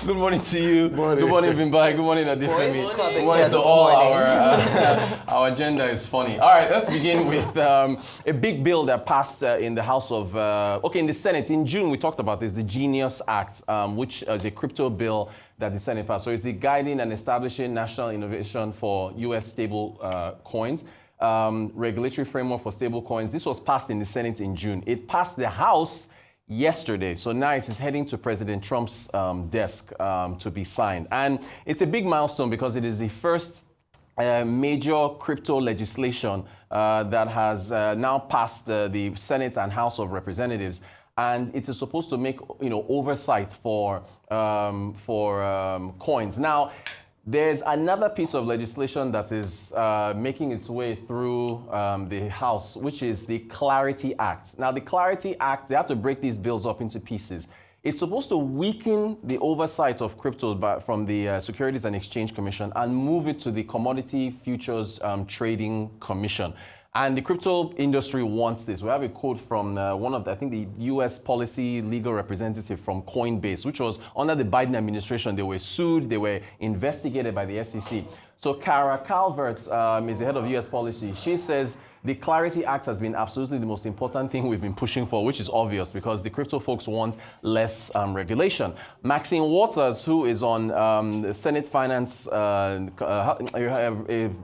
Good morning to you. Morning. Good morning, Bimbai. Good morning, Adifemi. Good morning to all our agenda is funny. All right, let's begin with a big bill that passed in the House of, in the Senate. In June, we talked about this, the Genius Act, which is a crypto bill that the Senate passed. So it's the guiding and establishing national innovation for U.S. stable coins. Regulatory framework for stable coins. This was passed in the Senate in June. It passed the House yesterday. So now it is heading to President Trump's desk to be signed. And it's a big milestone because it is the first major crypto legislation that has now passed the Senate and House of Representatives. And it is supposed to make, oversight for coins. Now, there's another piece of legislation that is making its way through the House, which is the Clarity Act. Now, the Clarity Act, they have to break these bills up into pieces. It's supposed to weaken the oversight of crypto from the Securities and Exchange Commission and move it to the Commodity Futures Trading Commission. And the crypto industry wants this. We have a quote from the U.S. policy legal representative from Coinbase, which was under the Biden administration. They were sued. They were investigated by the SEC. So Kara Calvert is the head of U.S. policy. She says the Clarity Act has been absolutely the most important thing we've been pushing for, which is obvious because the crypto folks want less regulation. Maxine Waters, who is on the Senate Finance, a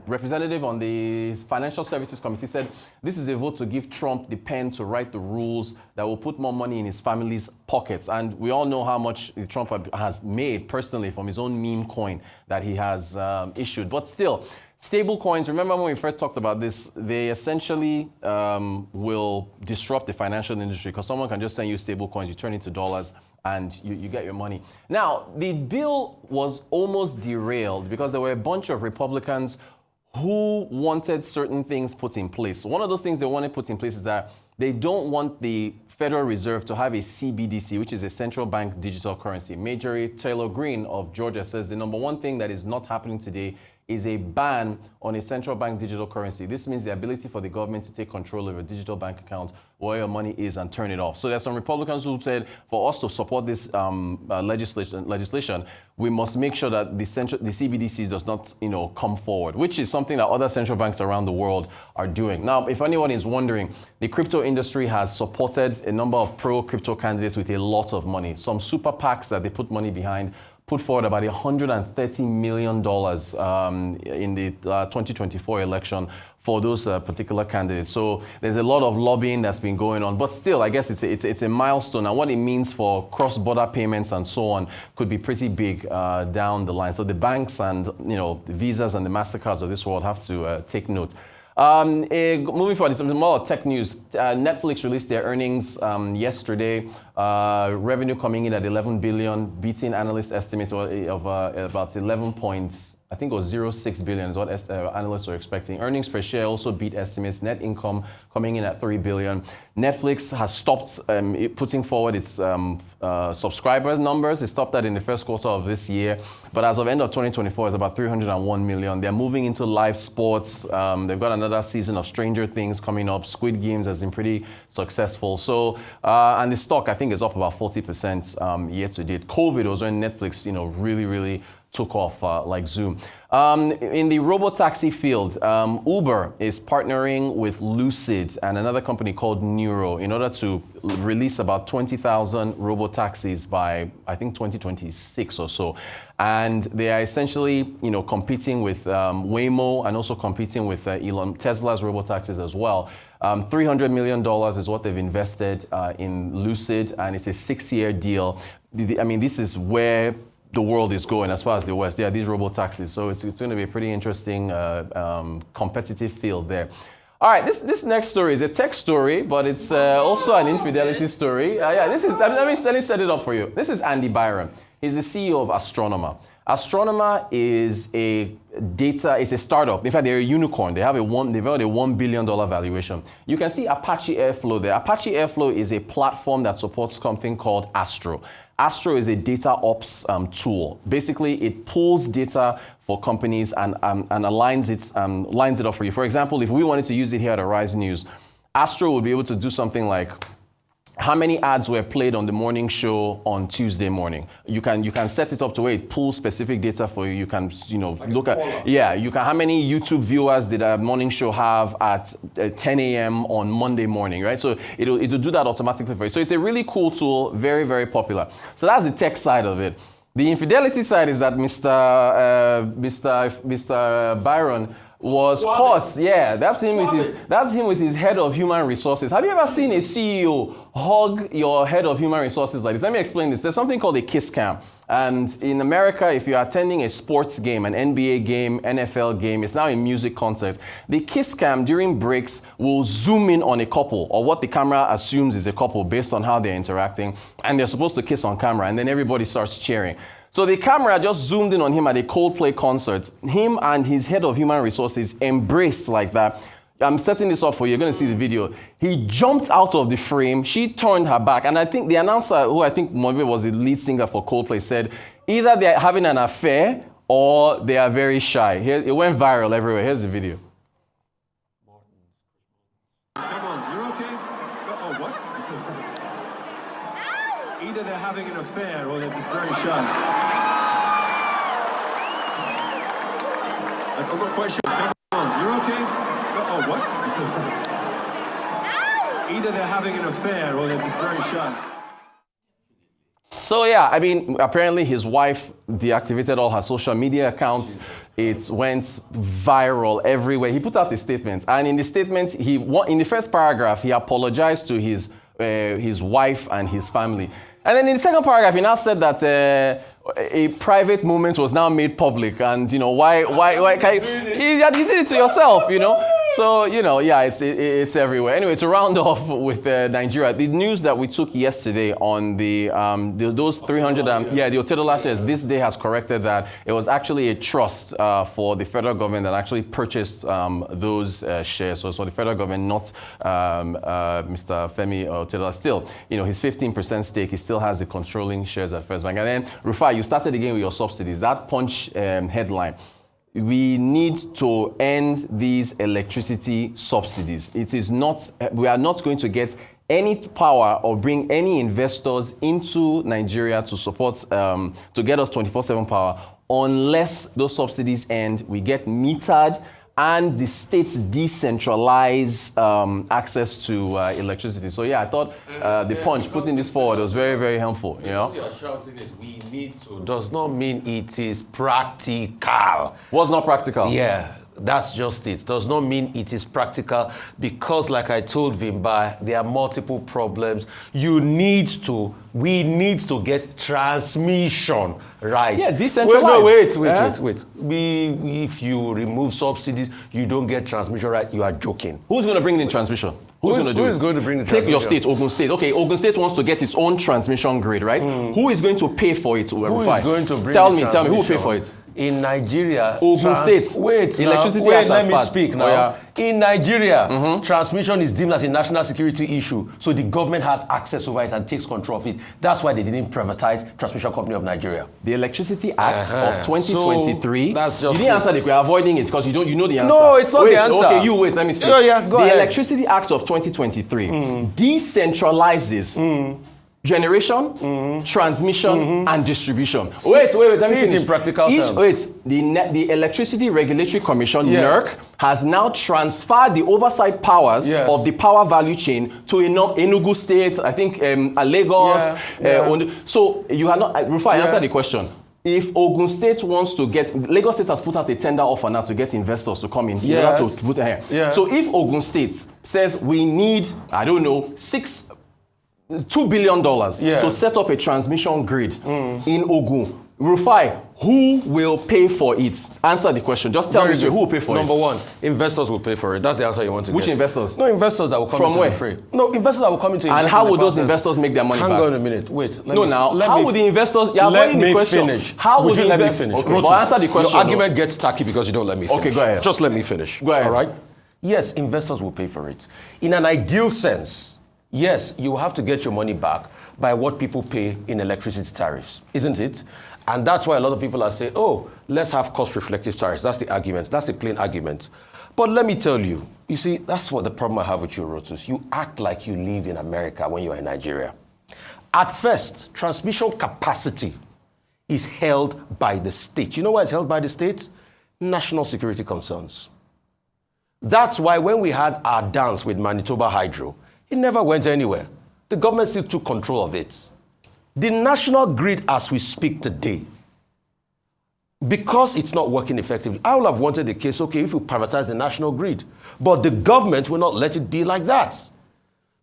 representative on the Financial Services Committee, said this is a vote to give Trump the pen to write the rules that will put more money in his family's pockets. And we all know how much Trump has made personally from his own meme coin that he has issued. But still, stable coins, remember when we first talked about this, they essentially will disrupt the financial industry because someone can just send you stable coins, you turn it to dollars, and you get your money. Now, the bill was almost derailed because there were a bunch of Republicans who wanted certain things put in place. So one of those things they wanted put in place is that they don't want the Federal Reserve to have a CBDC, which is a central bank digital currency. Marjorie Taylor Greene of Georgia says the number one thing that is not happening today is a ban on a central bank digital currency. This means the ability for the government to take control of a digital bank account where your money is and turn it off. So there's some Republicans who said for us to support this legislation, we must make sure that the CBDCs does not, come forward, which is something that other central banks around the world are doing. Now, if anyone is wondering, the crypto industry has supported a number of pro-crypto candidates with a lot of money. Some super PACs that they put money behind put forward about $130 million in the 2024 election for those particular candidates. So there's a lot of lobbying that's been going on. But still, I guess it's a milestone. And what it means for cross-border payments and so on could be pretty big down the line. So the banks and the Visas and the MasterCards of this world have to take note. Moving forward, some more tech news. Netflix released their earnings yesterday. Revenue coming in at $11 billion, beating analyst estimates of about 0.06 billion is what analysts were expecting. Earnings per share also beat estimates. Net income coming in at $3 billion. Netflix has stopped putting forward its subscriber numbers. It stopped that in the first quarter of this year. But as of end of 2024, it's about 301 million. They're moving into live sports. They've got another season of Stranger Things coming up. Squid Games has been pretty successful. So, and the stock, I think, is up about 40% year to date. COVID was when Netflix, really took off like Zoom. In the Robotaxi field, Uber is partnering with Lucid and another company called Neuro in order to release about 20,000 Robotaxis by, I think, 2026 or so. And they are essentially, competing with Waymo and also competing with Tesla's Robotaxis as well. $300 million is what they've invested in Lucid, and it's a 6-year deal. This is where the world is going as far as the West. Yeah, these robo-taxis. So it's going to be a pretty interesting competitive field there. All right, this next story is a tech story, but it's also an infidelity story. Let me set it up for you. This is Andy Byron. He's the CEO of Astronomer. Astronomer is it's a startup. In fact, they're a unicorn. They've got a $1 billion valuation. You can see Apache Airflow there. Apache Airflow is a platform that supports something called Astro. Astro is a data ops tool. Basically, it pulls data for companies and lines it up for you. For example, if we wanted to use it here at Arise News, Astro would be able to do something like how many ads were played on the morning show on Tuesday morning. You can set it up to where it pulls specific data for you. You can like look at you can how many YouTube viewers did a morning show have at 10 a.m. on Monday morning, right? So it'll do that automatically for you. So it's a really cool tool, very, very popular. So that's the tech side of it. The infidelity side is that Mr. Byron was caught. Yeah, that's him with his head of human resources. Have you ever seen a CEO hug your head of human resources like this? Let me explain this. There's something called a kiss cam. And in America, if you're attending a sports game, an NBA game, NFL game, it's now a music concert, the kiss cam during breaks will zoom in on a couple, or what the camera assumes is a couple based on how they're interacting, and they're supposed to kiss on camera, and then everybody starts cheering. So the camera just zoomed in on him at a Coldplay concert. Him and his head of human resources embraced like that. I'm setting this up for you. You're going to see the video. He jumped out of the frame. She turned her back. And I think the announcer, who I think was the lead singer for Coldplay, said either they're having an affair or they are very shy. It went viral everywhere. Here's the video. Come on, you're okay? Oh, what? Either they're having an affair or they're just very shy. I've got a question. Come on, you're okay? Oh, what? Either they're having an affair or they're just very shy. So yeah, I mean, apparently his wife deactivated all her social media accounts. It went viral everywhere. He put out a statement, and in the statement, in the first paragraph, he apologized to his wife and his family. And then in the second paragraph, he now said that a private moment was now made public, and why can you did it to yourself, So yeah, it's everywhere. Anyway, to round off with Nigeria, the news that we took yesterday on those 300 the Otedola shares, this day has corrected that it was actually a trust for the federal government that actually purchased those shares. So it's for the federal government, not Mr. Femi Otedola. Still, his 15% stake, he still has the controlling shares at First Bank. And then Rufai, you started again with your subsidies. That Punch headline. We need to end these electricity subsidies. We are not going to get any power or bring any investors into Nigeria to support, to get us 24/7 power unless those subsidies end, we get metered, and the states decentralize access to electricity. So yeah, I thought the Punch putting this forward was very, very helpful. What you're shouting is we need to does not mean it is practical. What's not practical? Yeah, that's just it. Does not mean it is practical because, like I told Vimba, there are multiple problems. We need to get transmission right. Yeah, decentralized. Wait. If you remove subsidies, you don't get transmission right. You are joking. Who's going to bring in transmission? Who's going to do it? Who is going to bring the transmission? Take your state, Ogun State. Okay, Ogun State wants to get its own transmission grid, right? Who is going to pay for it? Who is going to bring Tell me, who will pay for it? In Nigeria, Ogun State. Let me speak now. Oh, yeah. In Nigeria, transmission is deemed as a national security issue, so the government has access over it and takes control of it. That's why they didn't privatize Transmission Company of Nigeria. The Electricity Act of 2023. So that's just you didn't answer we're avoiding it because you know the answer. No, it's not the answer. Okay, you wait. Let me speak. Oh, yeah, go ahead. The Electricity Act of 2023 decentralizes generation, transmission, and distribution. Wait. Let me finish. In practical terms. The Electricity Regulatory Commission, NERC, has now transferred the oversight powers of the power value chain to Enugu State, I think Lagos. So you are not, Rufai, answer the question. If Ogun State wants to get, Lagos State has put out a tender offer now to get investors to come in. To put here. So if Ogun State says we need, I don't know, $2 billion to set up a transmission grid in Ogun, Rufai, who will pay for it? Answer the question. Just tell me who will pay for it. Number one, investors will pay for it. That's the answer you want to get. Which investors? No, investors that will come into the free. No, investors that will come into. And how will those investors make their money back? Hang on a minute. Wait. How would the investors? Let me finish. How would you let me finish? Okay, but answer the question. Your argument gets tacky because you don't let me finish. Okay, go ahead. Just let me finish. Go ahead. All right. Yes, investors will pay for it. In an ideal sense, yes, you will have to get your money back by what people pay in electricity tariffs, isn't it? And that's why a lot of people are saying, oh, let's have cost-reflective tariffs. That's the argument. That's the plain argument. But let me tell you, You see, that's what the problem I have with you, Rotus. You act like you live in America when you're in Nigeria. At first, transmission capacity is held by the state. You know why it's held by the state? National security concerns. That's why when we had our dance with Manitoba Hydro, it never went anywhere. The government still took control of it. The national grid as we speak today, because it's not working effectively, I would have wanted the case, okay, if you privatize the national grid, but the government will not let it be like that.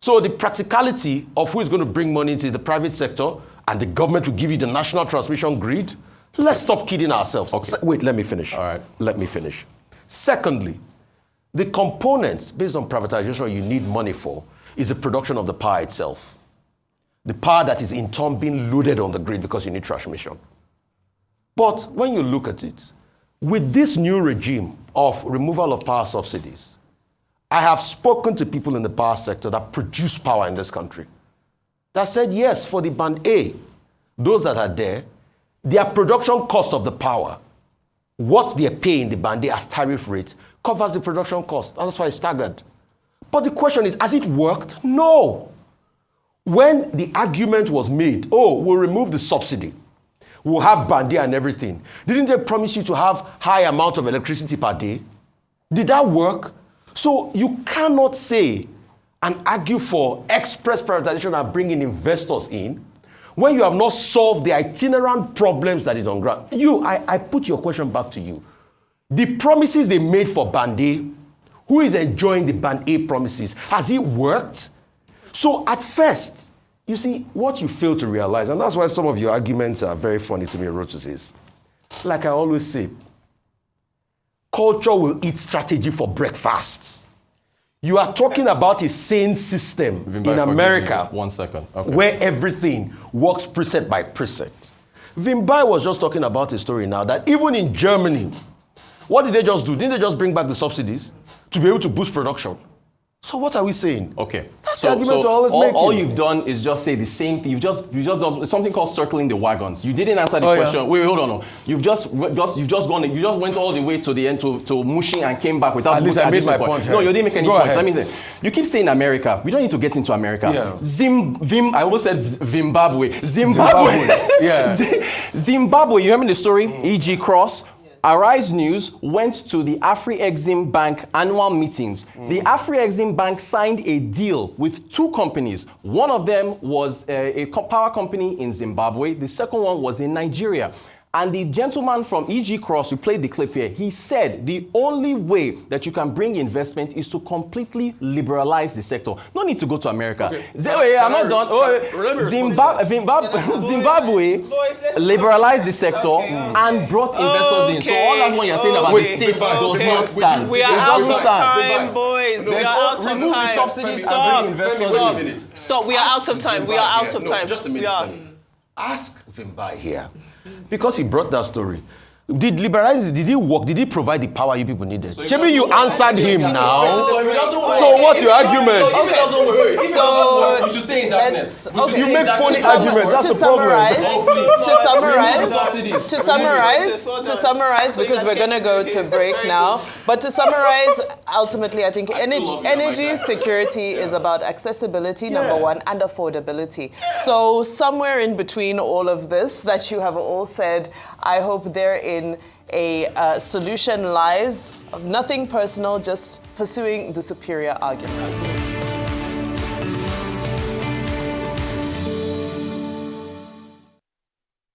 So the practicality of who is going to bring money into the private sector and the government will give you the national transmission grid, let's stop kidding ourselves. Okay. Wait, let me finish. All right. Let me finish. Secondly, the components based on privatization you need money for is the production of the power itself. The power that is in turn being loaded on the grid because you need transmission. But when you look at it, with this new regime of removal of power subsidies, I have spoken to people in the power sector that produce power in this country that said, yes, for the band A, those that are there, their production cost of the power, what they're paying the band A as tariff rate, covers the production cost. And that's why it's staggered. But the question is, has it worked? No. When the argument was made, oh, we'll remove the subsidy, we'll have band A and everything, didn't they promise you to have high amount of electricity per day? Did that work? So you cannot say and argue for express privatization and bringing investors in when you have not solved the itinerant problems that is on ground. I put your question back to you. The promises they made for band A, who is enjoying the band A promises? Has it worked? So at first, you see, what you fail to realize, and that's why some of your arguments are very funny to me, Rotus, is, like I always say, culture will eat strategy for breakfast. You are talking about a sane system in America 1 second. Okay. where everything works precept by precept. Vimbai was just talking about a story now that even in Germany, what did they just do? Didn't they just bring back the subsidies to be able to boost production? So what are we saying? Okay. That's the argument we're always making. All you've done is just say the same thing. You've just done something called circling the wagons. You didn't answer the question. Yeah. Wait, hold on. No. You just went all the way to the end to mushing and came back without. At least I made my point. No, you didn't make any points. I mean, you keep saying America. We don't need to get into America. Yeah. I almost said Zimbabwe. Yeah. Zimbabwe. You remember the story? E.G. Cross. Arise News went to the Afri-Exim Bank annual meetings. The Afri-Exim Bank signed a deal with two companies. One of them was a power company in Zimbabwe. The second one was in Nigeria. And the gentleman from E.G. Cross, who played the clip here, he said the only way that you can bring investment is to completely liberalize the sector. No need to go to America. Okay. I'm not done. Zimbabwe liberalized the sector and brought investors in. So all that one you're saying about the state does not stand. We are out of time, boys. We are out of time. Remove the subsidies and bring investors in. Stop. We are out of time. We are out of time. Just a minute. Ask Vimbai here. Because he brought that story. Did he work? Did he provide the power you people needed? Maybe you answered him now. So what's your argument? So we should stay in darkness. You make funny arguments. That's the problem. To summarize, because we're going to go to break now. But to summarize, ultimately, I think energy security is about accessibility, number one, and affordability. So somewhere in between all of this that you have all said, I hope therein a solution lies. Nothing personal, just pursuing the superior argument.